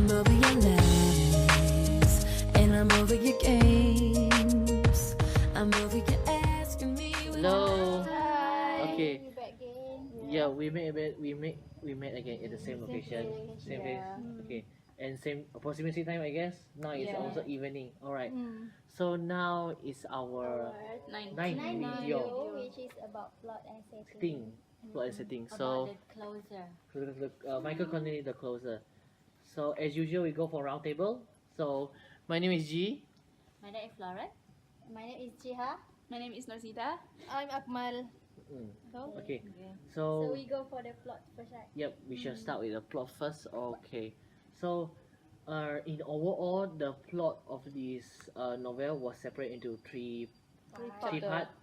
I'm over your lies, and I'm over your games. I'm over you asking me. Hello. Hi. Okay. We back again. Yeah, we met again at the same location, same place. Yeah. Okay, and same approximate time, I guess. Now it's Yeah. also evening. All right. Mm. So now is our Our ninth video which is about plot and setting. setting, plot and setting. About So the closer. Michael continue the closer. So as usual, we go for round table. So my name is G. My name is Florence. My name is Jiha. My name is Norsita. I'm Akmal. Mm. So, Okay. so So we go for the plot first, right? yep, we shall start with the plot first. Okay. So in overall, the plot of this novel was separated into three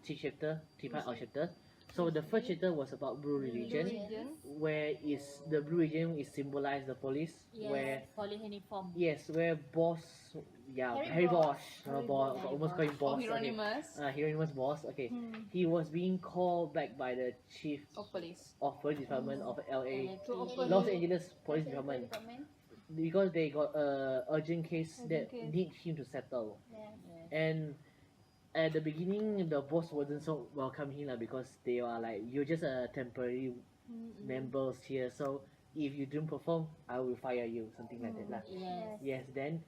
chapter, three part of chapter. So the first chapter was about Blue Religion, where is the Blue Religion is symbolized the police, Yes. where Polyheniform. where boss, Harry Bosch, boss, almost call him Or boss. Okay. Hieronymus Hieronymus boss. Okay, he was being called back by the chief of police. of police department of LA, To open Los Angeles Police Department, because they got a urgent case that need him to settle. And at the beginning, the boss wasn't so welcome him because they were like, you're just a temporary members here, so if you don't perform, I will fire you, something like that lah. Yes. Yes, then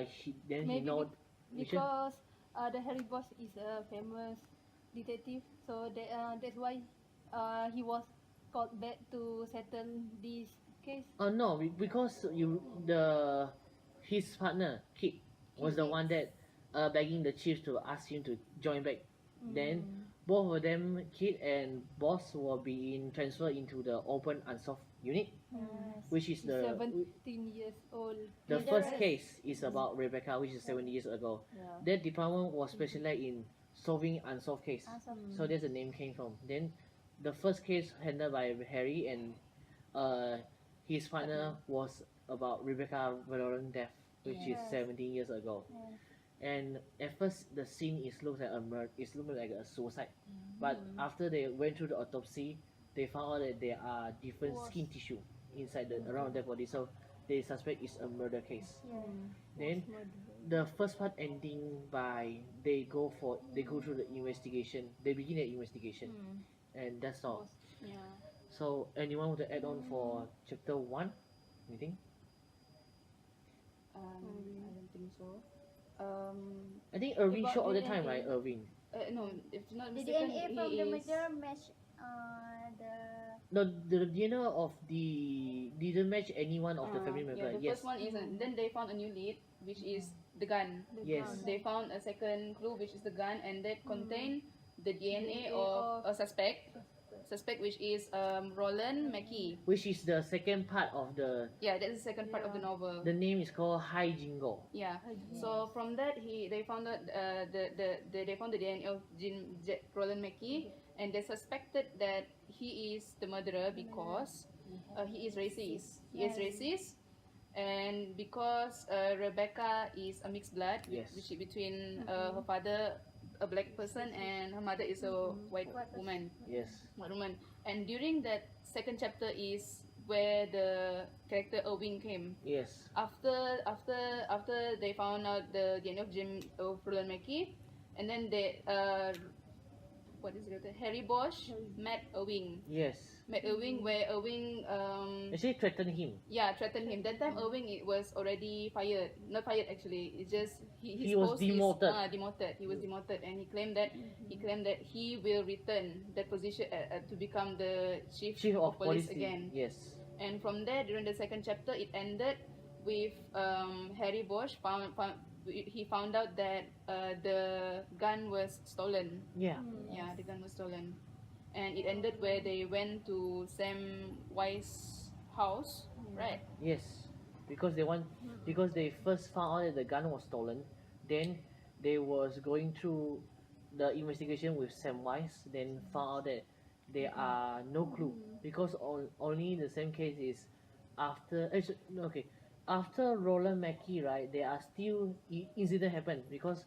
he Maybe know which one? because the Harry Bosch is a famous detective, so that's why he was called back to settle this case. No, because his partner Kit was the one that begging the chief to ask him to join back. Then both of them, Kit and Boss, were being transferred into the open unsolved unit, which is He's the 17 years old. the first case is about Rebecca, which is 70 years ago. That department was specialized in solving unsolved case. So that's the name came from. Then the first case handled by Harry and his partner was about Rebecca Valorant death, which is 17 years ago. And at first the scene is looks like a suicide, but after they went through the autopsy, they found out that there are different skin tissue inside around their body, so they suspect it's a murder case. Then the first part ending by they go through the investigation. They begin the investigation, and that's all. Yeah. So anyone want to add on for chapter 1? Anything? I don't think so. I think Irving About shot all the DNA. time, right? Irving. No, if not The mistaken, DNA he from the is- murder match the No, the DNA of the didn't match any one of the family member. Yeah, the Yes. first one is then they found a new lead, which is the gun. Yes. They found a second clue, which is the gun, and that contained the DNA of a suspect, which is Roland Mackey. Which is the second part of the That's the second part of the novel. the name is called High Jingo. Yeah. So from that, they found out they found the DNA of Roland Mackey, and they suspected that he is the murderer because he is racist. He is racist, and because Rebecca is a mixed blood, Yes. which is between her father, a black person, and her mother is a white woman. Yes. White woman. And during that second chapter is where the character Irving came. Yes. After they found out the DNA of Roland Mackey, and then they Harry Bosch met Irving. Yes. Met Irving where Irving Actually threatened him. threatened him. That time Irving it was already fired. Not fired actually. It's just his He was post demoted. Is, demoted. He was demoted, and he claimed that he will return that position to become the chief of police again. Yes. And from there, during the second chapter, it ended with Harry Bosch he found out that the gun was stolen. Yeah. Yeah, the gun was stolen, and it ended where they went to Sam Weiss' house, right? Yes. Because they first found out that the gun was stolen, then they was going through the investigation with Sam Weiss, then found out that there are no clue because only the same case is after after Roland Mackey, right? There are still incident happen because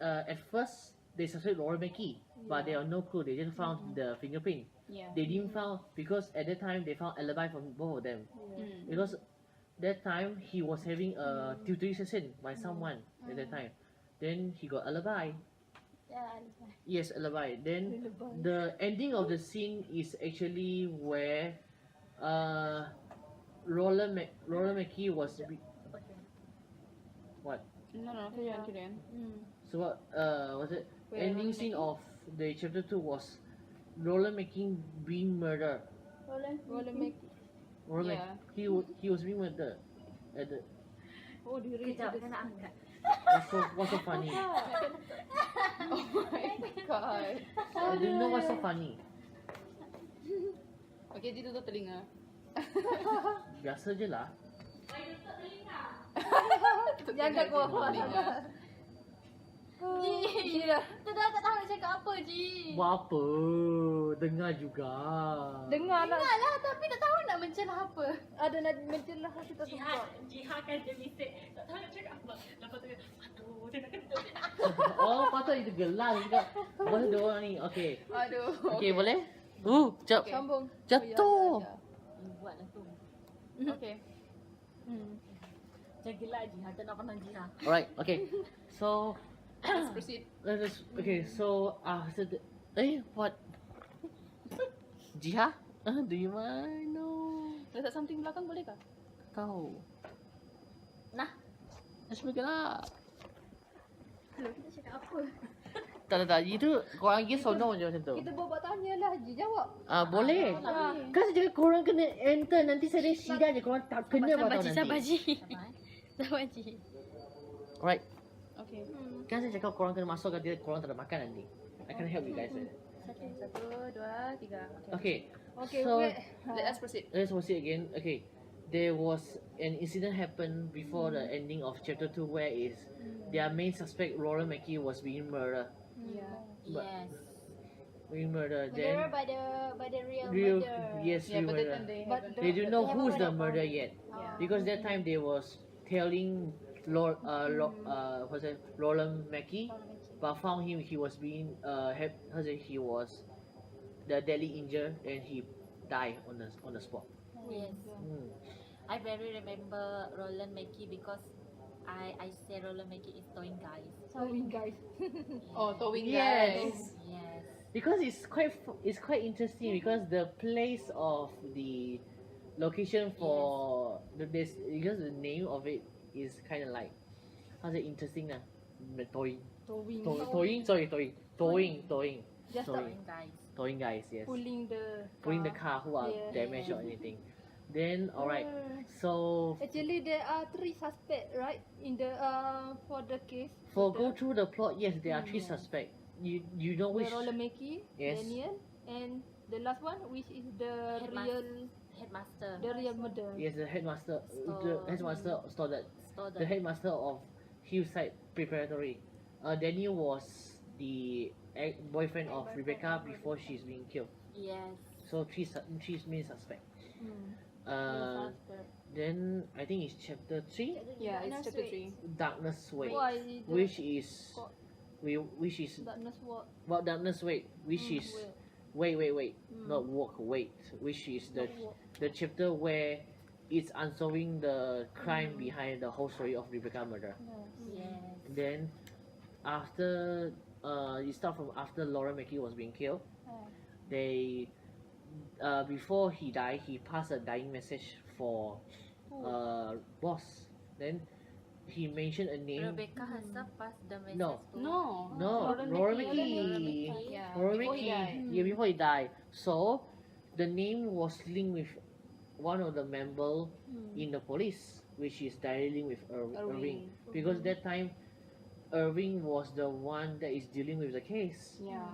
at first they suspect Roland Mackey, but there are no clue. They just found the fingerprint. Yeah. They didn't found because at that time they found alibi from both of them because that time he was having a tutoring session by someone at that time. Then he got alibi. Yeah, alibi. Yes, alibi. Then the ending of the scene is actually where Roland McKee was what? No, carry on. So what was it? Where Ending Roland scene McKee? of the chapter 2 was Roland McKee being murdered. Roller make. Roland Yeah. he was being murdered. At the, Oh, dia read Kejap, the kena angkat. what's so funny? Oh my god. I don't know what's so funny. Okay, dia tutup telinga. Biasa je lah. Tutup Jangan telinga, kau telinga. Ji, kita dah tak tahu nak cakap apa, Ji. Buat apa? Dengar juga. Dengar lah. Alah, tapi tak tahu nak mencelah apa. Ada nak mencelah kita semua. Jihad kan dia mistake. Tak tahu nak cakap apa. Lepas tu dia, aduh, dia nak kentut. Oh, patut itu gelar juga. Boleh dua orang ni. Okay. Aduh. Okay, boleh? Jap. Sambung. Jatuh. Buatlah tu. Okay. Jagalah Jihad, tak nak kena Jihad. Alright, okay. So, Let's proceed. okay, so after the, what? Jiha? Do you mind? No. Letak something belakang boleh kah? Tahu. Nah. Let's make it up. Kita cakap apa? Tak. Itu korang pergi sono je macam tu. Kita buat tanya lah, Ji jawab. Boleh. Kan saya cakap korang kena enter. Nanti saya sida je. Korang tak kena Sabar, tahu Ji, nanti. sabar, Ji. Sabar, Ji. Alright. Okay. Kan saya cakap korang kena masuk. Nanti korang tak ada makan nanti. I can help you guys. Satu, dua, tiga. Okay. Okay, So, wait. Let us proceed. let's proceed again. Okay. There was an incident happened before the ending of chapter 2 where is their main suspect Roland McKee was being murdered. Yeah. But- Yes. Being murdered. Murderer Then by the real real murder. yes, Yeah, real but that murder. time they But haven't. They don't know They who's haven't the found murderer out. yet Yeah. because that time they was telling Roland McKee, but found him he was being he was the deadly injured and he died on the spot. Yes. I very remember Roland McKee because I say Roland McKee is towing guys. Sorry guys. Oh, towing Yes. guys. Yes. Because it's quite interesting because the place of the location for this because the name of it is kind of like how's it interesting towing Just stop Towing guys. towing guys, yes, pulling the car who are Yeah. damaged or anything. Then alright, so Actually, there are 3 suspects, right? In the for the case. for go through the plot, yes, there are 3 suspects. You know which The Roller Makey, Yes. Daniel, and the last one, which is the Headmaster real murder. yes the headmaster stole that. stole The headmaster of Hillside Preparatory. Daniel was the boyfriend of Rebecca before she's being killed. Yes. So three main suspect. Hmm. Then I think it's chapter 3, Yeah, it's chapter 3. Darkness Wait, Why the which is darkness what? well Darkness Wait, which is wait, not walk wait, which is the chapter where it's unsolving the crime behind the whole story of Rebecca murder. Yes. Then after it start from after Laura McKee was being killed. They before he died, he passed a dying message for boss. Then he mentioned a name. Rebecca herself passed the message No. to No. No, Roland Laura McKee. McKee. Yeah. Laura Before he McKee. died. Yeah, before he died. So the name was linked with one of the member in the police, which is directly linked with Irving. Because that time Irving was the one that is dealing with the case. Yeah.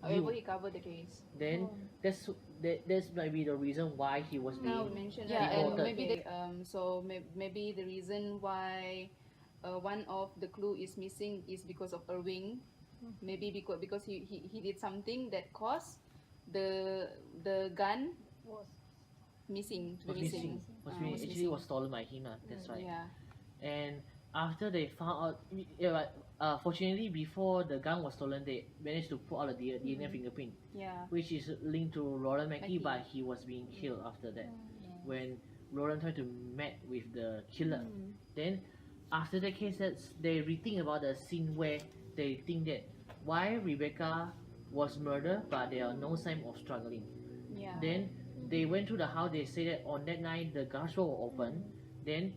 You- However, he covered the case. Then that's might be the reason why he was Now being mentioned Yeah, and deported. maybe maybe the reason why one of the clue is missing is because of Irving. Maybe because he did something that caused the gun missing to was be missing. actually was stolen by him. That's right. Yeah. And after they found out, fortunately before the gun was stolen, they managed to put out the DNA fingerprint, Yeah. which is linked to Roland McKee, McKee. but he was being killed after that. Yes. When Roland tried to met with the killer. Then after the case, they rethink about the scene where they think that why Rebecca was murdered, but there are no sign of struggling. Yeah. Then they went to the house. They say that on that night the garage door was open. Then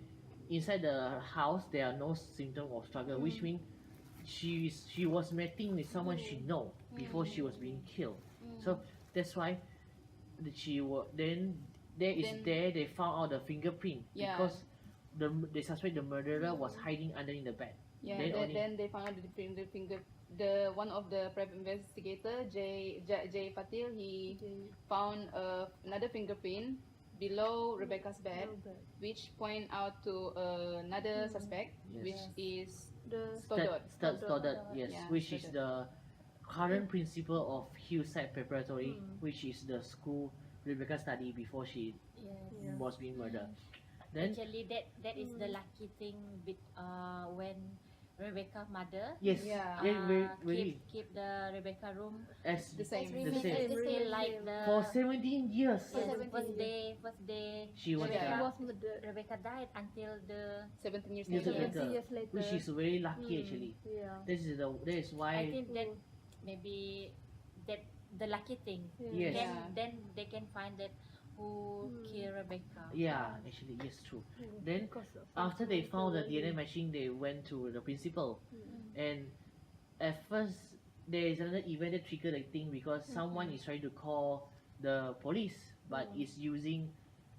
inside the house there are no symptom of struggle, which means she was meeting with someone she know before she was being killed. So that's why she was then there they found out the fingerprint Yeah. because they suspect the murderer was hiding underneath the bed. Yeah, Then then, only- they found out the one of the private investigator, Jay Patil, he found another fingerprint below Rebecca's bed, which point out to another suspect, Yes. which is The Stoddard. Stoddard, yes, Yeah, which is Stoddard. the current principal of Hillside Preparatory, which is the school Rebecca studied before she Yes. was being murdered. Then Actually, that is the lucky thing with when Rebecca mother yes, Yeah. really keep the Rebecca room as The same. the Remains same the still same. like the for 17 years. For yes, 17 first day She was Yeah. He there, was murdered Rebecca died until the 17 years Years later. later. 70 years later. which is very lucky actually. Yeah. That is I why think that maybe that the lucky thing. Yes. Then they can find that who killed Rebecca. yeah, actually yes, true. Then Because of after they something found the already. DNA matching, they went to the principal, and at first there is another event that triggered the thing because someone is trying to call the police, but is using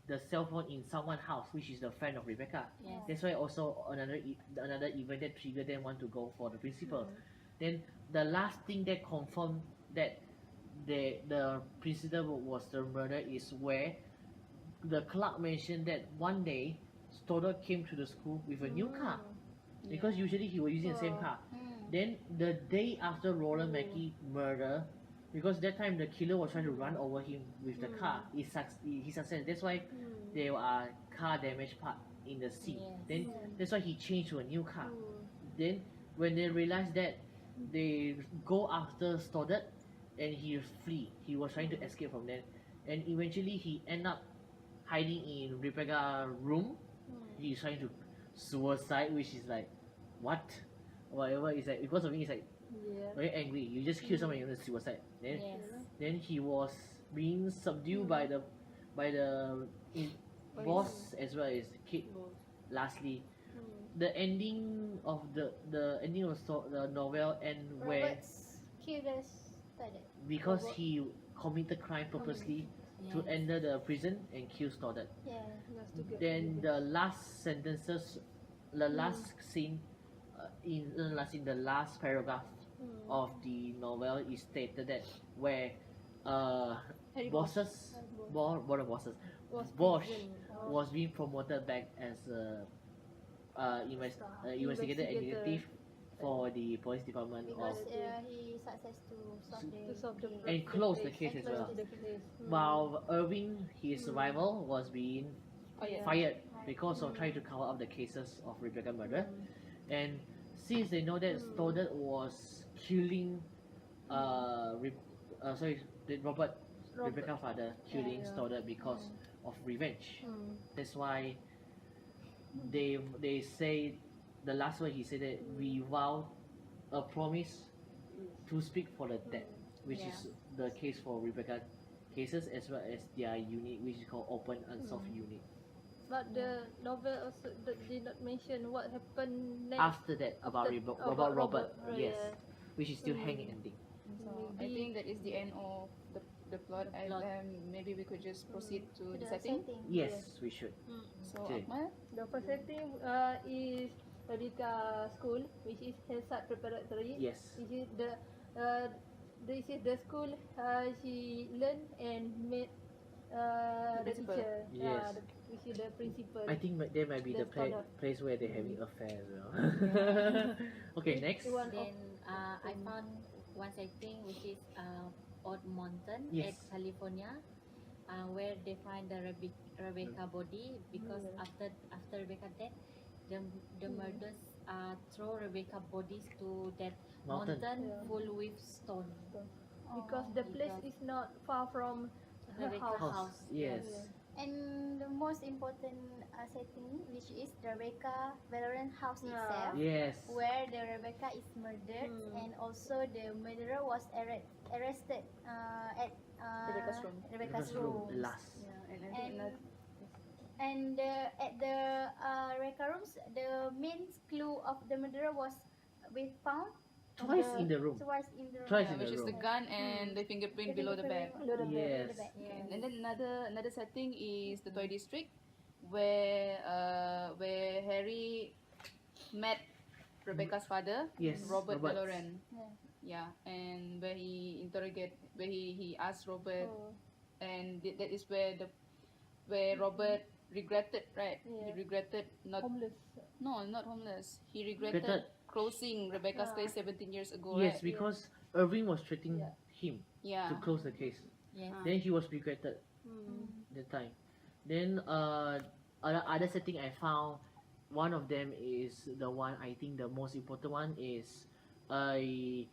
the cell phone in someone's house, which is the friend of Rebecca. Yes. That's why also another event that triggered them want to go for the principal. Then the last thing that confirmed that the principal was the murder is where the clerk mentioned that one day Stoddard came to the school with a new car because usually he was using the same car. Then the day after Roland Mackey murder, because that time the killer was trying to run over him with the car, he succeeded. That's why there are car damage part in the scene. Yes. Then that's why he changed to a new car. Then when they realized that, they go after Stoddard and he flee. He was trying to escape from them, and eventually he end up hiding in Rebecca's room. He's trying to suicide, which is like, what? Whatever. It's like because of me, it's like Yeah. very angry. You just kill someone, you're gonna suicide. Yes. Then he was being subdued by the boss as well as kid. Lastly, the ending of the ending of the novel end where Robert's killers started. because he committed crime purposely to Yes. enter the prison and kill Stoddard. Yeah. Just to get Then the last sentences, the last scene, the last paragraph of the novel is stated that where Harry bosses, board of bosses, was Bosch prison. was being promoted back as a investigator executive for the police department of Because he success to solve To solve the case. and close the case as close well. the The place. While Irving, his rival, was being fired because of trying to cover up the cases of Rebecca murder. And since they know that Stoddard was killing, Robert, Rebecca's father, killing Stoddard because of revenge. That's why they say the last word he said that we vow a promise to speak for the dead, which is the case for Rebecca cases as well as their unit, which is called open unsolved unit. But the novel also did not mention what happened next. After that, about About Robert, Robert, yes, yeah. which is still hanging ending. So I think that is the end of the plot. Maybe we could just proceed to the setting. Yes, we should. So Okay. Akmal, The first setting is Rebecca School, which is Hillside Preparatory. Yes. This is the school she learned and met the Principal. teacher. Yes. Which is the principal. I think there might be the That's Stoddard. place where they're having affair as well. Okay, next. The one of Then I found one setting which is Old Mountain Yes. at California, where they find the Rebecca body because after Rebecca death, the murders throw Rebecca bodies to that Mountain. mountain full with stone. because the place is not far from her Rebecca's house. house. Yes. And the most important setting, which is the Rebecca Valorant house itself, Yes. where the Rebecca is murdered, and also the murderer was arrested at Rebecca's room. Rebecca's Because room, room. last. Yeah, and I think And another, and at the Rebecca rooms, the main clue of the murderer was we found Twice in the room. twice in the room. Twice yeah, in the which is the room. gun and the fingerprint below the bed. Yes. And then another setting is the toy district, where Harry met Rebecca's father, Yes, Robert Robert. Valorant. Yeah, and where he he asked Robert, and that is where Robert regretted, right? He regretted not homeless. He regretted Regretted. closing Rebecca's case 17 years ago, Yes, right? because Irving was threatening him Yeah. to close the case. Yes. Then he was regretted the time. Then other setting I found, one of them is the one I think the most important one is the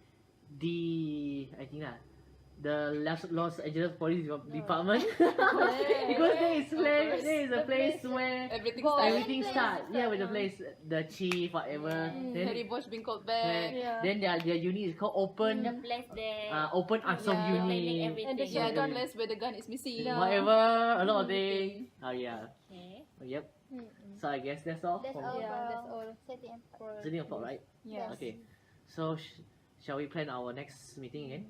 Los Angeles Police Department because there is a place where Everything everything starts. Yeah, with the place, the chief, whatever. Harry Then Bosch being called back. then their unit is called Open The place there. Open Unsolved Yeah. Explaining Unit. everything. Yeah, gunless where the gun is missing. Whatever, a lot of things. Oh yeah. Okay. Yep. So I guess that's all That's from all. that's all. Setting and plot. Sitting Plot, right? Yeah. Okay. So shall we plan our next meeting again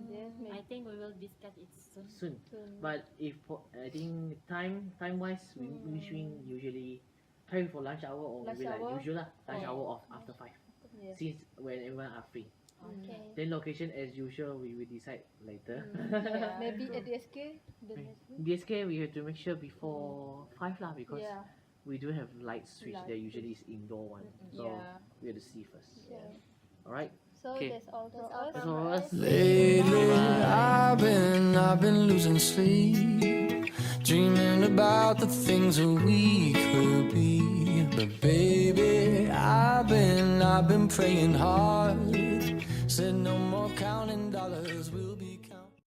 Yes, I think we will discuss it soon. soon? But if I think time wise, we usually try for lunch hour or Lunch maybe like hour? usual lah, lunch hour of after 5. Yeah. Since when everyone are free. Okay. Then location as usual we will decide later. Maybe at the SK. The next week. DSK we have to make sure before 5 lah because Yeah. we do have light switch Light that usually is indoor one. So Yeah. we have to see first. Yeah. Alright. So Okay. that's all for That's all us. That's all for us. Lately, I've been losing sleep, dreaming about the things that we could be. But baby, I've been praying hard. Said no more counting dollars. We'll